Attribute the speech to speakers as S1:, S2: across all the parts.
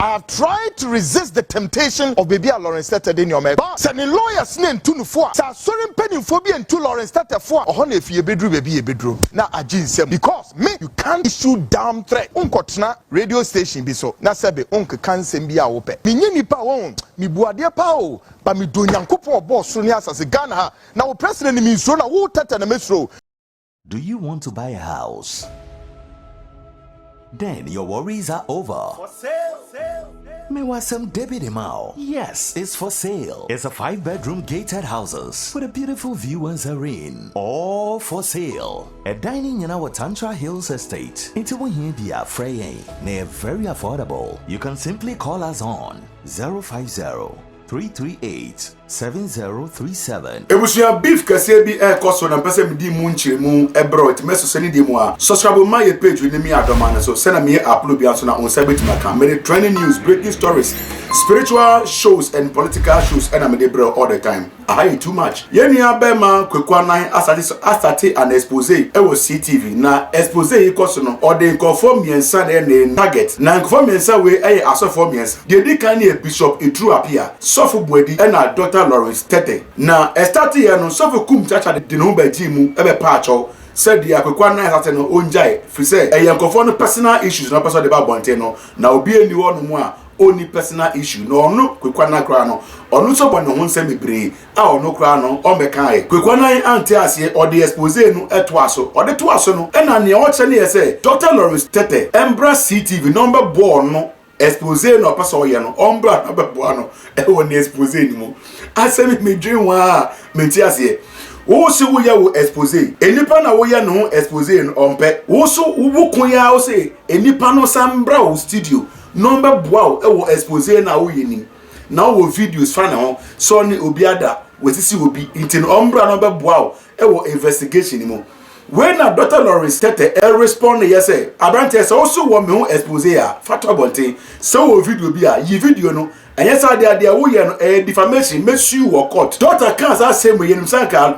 S1: I have tried to resist the temptation of baby Lawrence Tetteh in your man. But the lawyers name two for sorry penny phobia and two Lawrence Tetteh for a honey if you bedroom baby a bedroom. Now I just because me you can't issue damn threat. Unkotna radio station be so. Na sebe unke can send be open. Me nipa won me buadia pao but me do nyankopo boss so as a Ghana. Now president means so na who Tetteh na mesro.
S2: Do you want to buy a house? Then your worries are over. For sale. Mewasem Debbie Demao. Yes, it's for sale. It's a 5-bedroom gated houses with a beautiful view and serene. All for sale. A dining in our Tantra Hills estate. Into Wahibia Freying. They're very affordable. You can simply call us on 050-338-7037.
S3: Ebusia beef kase bi e-P.O.S.E.S na mpese me di mu nchiremu ebro ti meso seni di mu a subscribe my page with me adoma na so send me upload bia so na on sabet maka me trending news, breaking stories, spiritual shows and political shows and I'm dey bro all the time. I too much. Yeni abema Kwaku Annan asate an expose e was CTV na expose E.P.O.S.E.S no or dey conform miensa na target na conform miensa we e asofo miensa dey kan e bishop e true appear sofo buedi na Dr. Lawrence Tetteh na estati ya no sofo kum chacha de no ba jimu ebe pa acho said the Kwaku Annan asate no onjai fi say e yankofo no personal issues na person de ba bonte no na obi eni wo no mu a only personal issue no no Kwaku Annan kra no onu so bo no ho nsem bebre a onu kra no o meka e Kwaku Annan ante ase o de expose no eto aso o de to aso no e na ne o che ne say Dr. Lawrence Tetteh embra CTV number born no expose no pasa oye no ombra na bebo no e woni expose ni mo asemi me dream wa menti ase wo se wo ya wo expose enipa na wo ya no expose no ompe wo so wo kun ya wo se enipa no sambra wo studio number boa e wo expose na wo yini na wo videos fa na ho so ni obiada wetisi obi intin ombra number boa e wo investigation ni mo when Dr. Lawrence Tetteh respond yes say abante say also wo me ho expose ya fatwa bonte so wo video bi a yi video no enye sa de wo ye no defamation mesu wo court Dr. Kansa say mo yenum sanka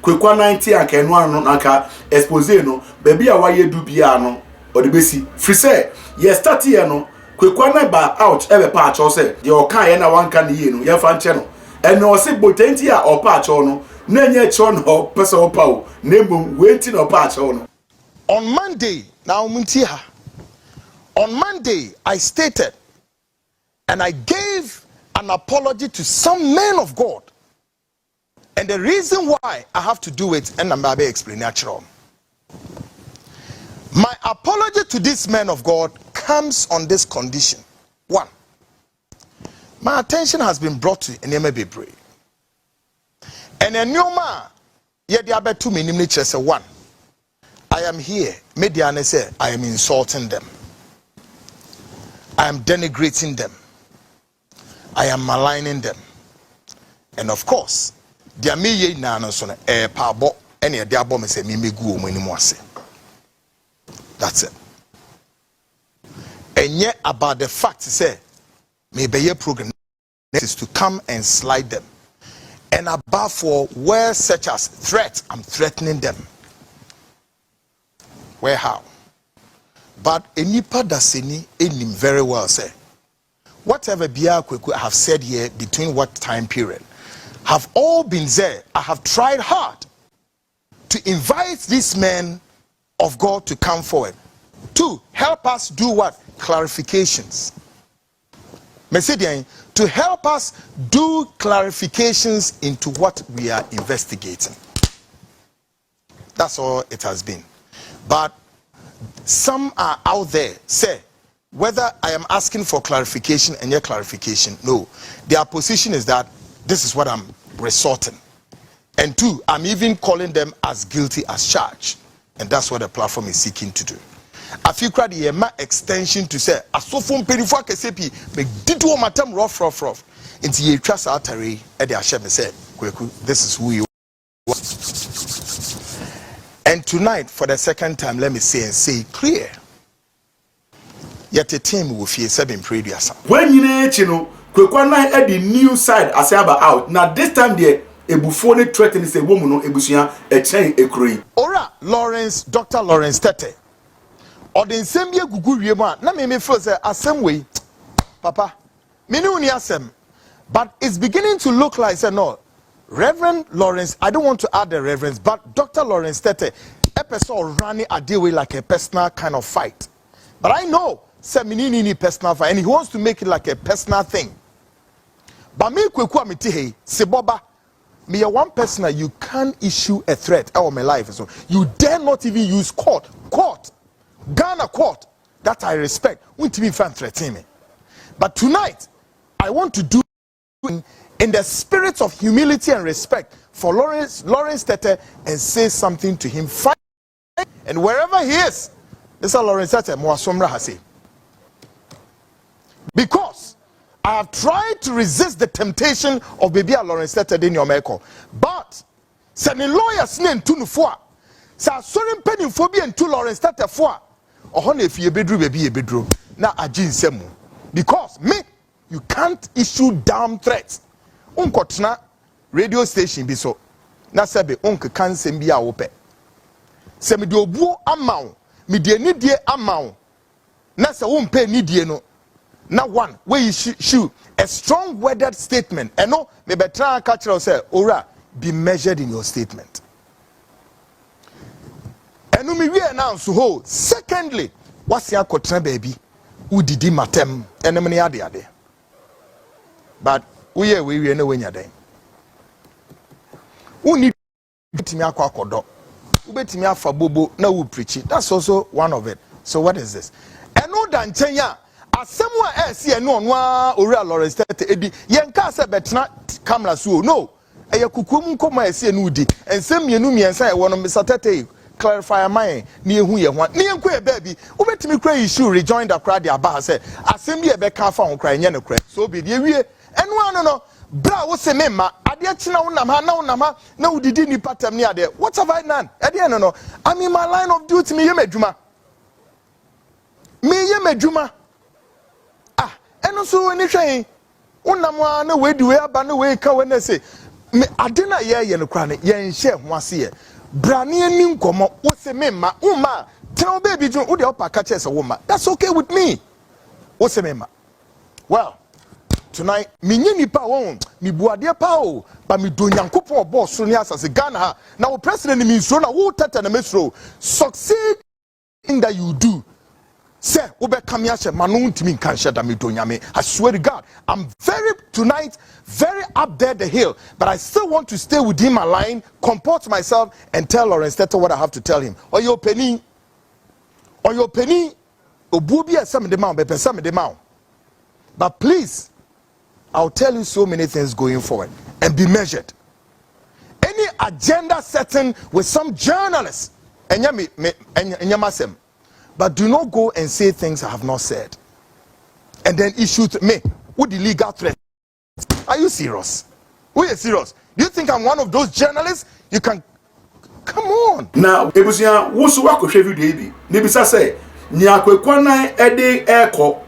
S3: Kwaku Annan anka eno ano anka expose no baby a wa ye du bia no o de besi free say ye start here no Kwaku Annan ba out ebe pa acho say de o kan ye na wan kan ye no ye fa nche no eno se botenti a o pa acho no na nye cho no pesa o pa o nemo waiting o pa acho no.
S1: On Monday now muntia on Monday I stated and I gave an apology to some men of God, and the reason why I have to do it and I'm about to explain natural. My apology to these men of God comes on this condition. One, my attention has been brought to Eneme Bebre. And a new man, yet the other two minimum say one. I am here, Mediane say I am insulting them. I am denigrating them. I am maligning them. And of course, they are me ye na so na pabo any dia bom say me megu o mani mo ase. That's it. And yet about the fact say me be your program is to come and slide them. And above for where such as threat, I'm threatening them. Where how? But enipa daseni enim very well say whatever Bia Kwaku have said here between what time period have all been there. I have tried hard to invite these men of God to come forward to help us do what? Clarifications. Messidian, to help us do clarifications into what we are investigating. That's all it has been. But some are out there say whether I am asking for clarification and your clarification, no. Their position is that this is what I'm resorting. And two, I'm even calling them as guilty as charged. And that's what the platform is seeking to do. I feel quite the extension to say, Asofum Perifua Kesepi, make did one matam rough. Into ye trust artery, Eddie Hashem said, Kwaku, this is who you are. And tonight, for the second time, let me say clear. Yet a team will fear 7 previous.
S3: When you know, Kwaku Annan at the new side as about out. Now this time there, a buffone threatens a woman no ebusia a chain a cree. Ora
S1: Lawrence, Dr. Lawrence Tetteh. Or the same year gugu yema, na me feel say same way. Papa, me no uniasem, but it's beginning to look like say no. Reverend Lawrence, I don't want to add the reverends, but Dr. Lawrence Tetteh, episode running a deal with like a personal kind of fight. But I know say me need personal fight, and he wants to make it like a personal thing. But me Kwaku amitihe seboba. Me a one person that you can't issue a threat out of my life. So you dare not even use court, Ghana court that I respect. Won't even fan threaten me. But tonight, I want to do in the spirit of humility and respect for Lawrence Tetteh and say something to him. And wherever he is, Mr. Lawrence Tetteh, Mwasomra Hase. Because I have tried to resist the temptation of baby Lawrence Tetteh in your meko. But sending lawyers name to Nufua. Sa sorry penny phobia and to Lawrence Tetteh for. Or honey if you bedroom baby a bedroom. Now a jin semu. Because me, you can't issue damn threats. Unkotna radio station be so. Na sebe unke kan sembi a wope. Se me de obuo amaw, me de ni die amaw. Na se wo mpe ni die no. Now one, where you shoot a strong worded statement. And no, me betra and catch you say, Ora, be measured in your statement. And no me we announce ho. Secondly, what's your kotra baby? Who did matem? And many ade. But we know when you're there. Who need to me akwa kodo? Who bet me afa bobo na who preach it? That's also one of it. So what is this? And no dan chenya. Assemwa esi eno nwa owura Lawrence Tetteh edi yenka se betena camera so no eye kukum nkoma esi eno udi ensem mienu miensa e wono Mr. Tetteh clarify my na ehu ye ho na yenko e ba bi obetimi kra issue rejoin the crowd ya ba se asem bi e be ka fa ho kra nye ne kra so bi de wie eno ano no bra wo se mema ade akina wo nam ha na udidi ni patam ni ade what have I done ade eno no I'm in my line of duty me yem adwuma eno so ni hwen unamwa na we di we aba na we ka we na say me ade na ye no kra ne ye nhye ho ase ye brane ani nkomo wo se me ma umma tell baby ju wo de opa ka chese wo ma that's okay with me wo se me ma well tonight me nyi nipa won me buade pa o ba me do nyankopon obo so ni asase Ghana ha na wo president me nso na wo Tetteh na mesro succeed in that you do. Say, Ube Kamiasha, Manun Timin Kansha Damidonyame. I swear to God, I'm very up there the hill, but I still want to stay within my line, comport myself, and tell Lawrence Tetteh what I have to tell him. Or your penny, Obubia some of the mount, but some of the mount. But please, I'll tell you so many things going forward and be measured. Any agenda setting with some journalists, and yamasem. But do not go and say things I have not said. And then issue me with the legal threat. Are you serious? Who is serious? Do you think I'm one of those journalists? You can come on.
S3: Now, ebusia wusu wa kohwe video bi. Ne bisa say, nya Kwaku nan ede eko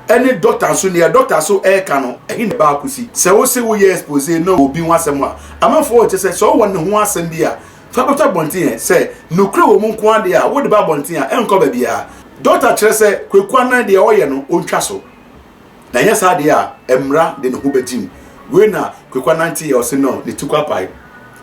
S3: any doctor so near doctor so Ayeka no ehin ba akusi. Se wo se wo E.X.P.O.S.E no obi ho asem a. Amafo o say so won ne ho asem dia. Fabota bontin say no kre wo mu nko ade a wo de ba bontin a enko ba bia doctor kire say Kwaku nan de o ye no ontwa so na yesa ade a emra de no ho begim we na Kwaku nan tie o se no ne tukwa pai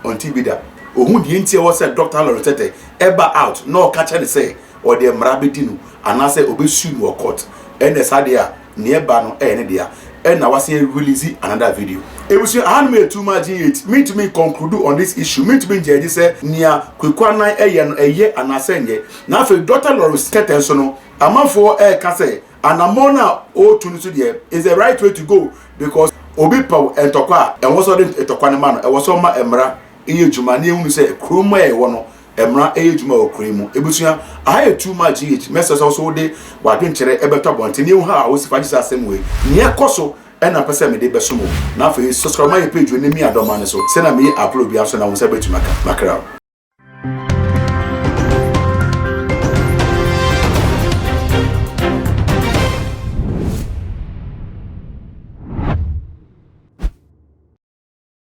S3: on TV da ohun die ntie wo say Dr. Lawrence Tetteh eba out no ka kire say o de emra bedinu ana say obesu no court ene sade a ne eba no ne dia and now I say release another video. It was your hand me too much it. Me to me conclude on this issue. Me to me judge say near Kwaku nan a year and I send ye. Now for Dr. Lawrence Tetteh so no amafo can say and amona o to there is the right way to go because obi pow entokwa and was ordin etokwa ne man e was so ma emra ejuma ne hu say kroma e wo no emra ejuma okremu ebusua I too much it message also de wadwen kire ebeto bonte ne hu ha wo sifa gisa asem we ne ekoso ena pese me de beso mo na for subscribe my page we ne mi adoma ne so se na me upload bia so na wo se betu makra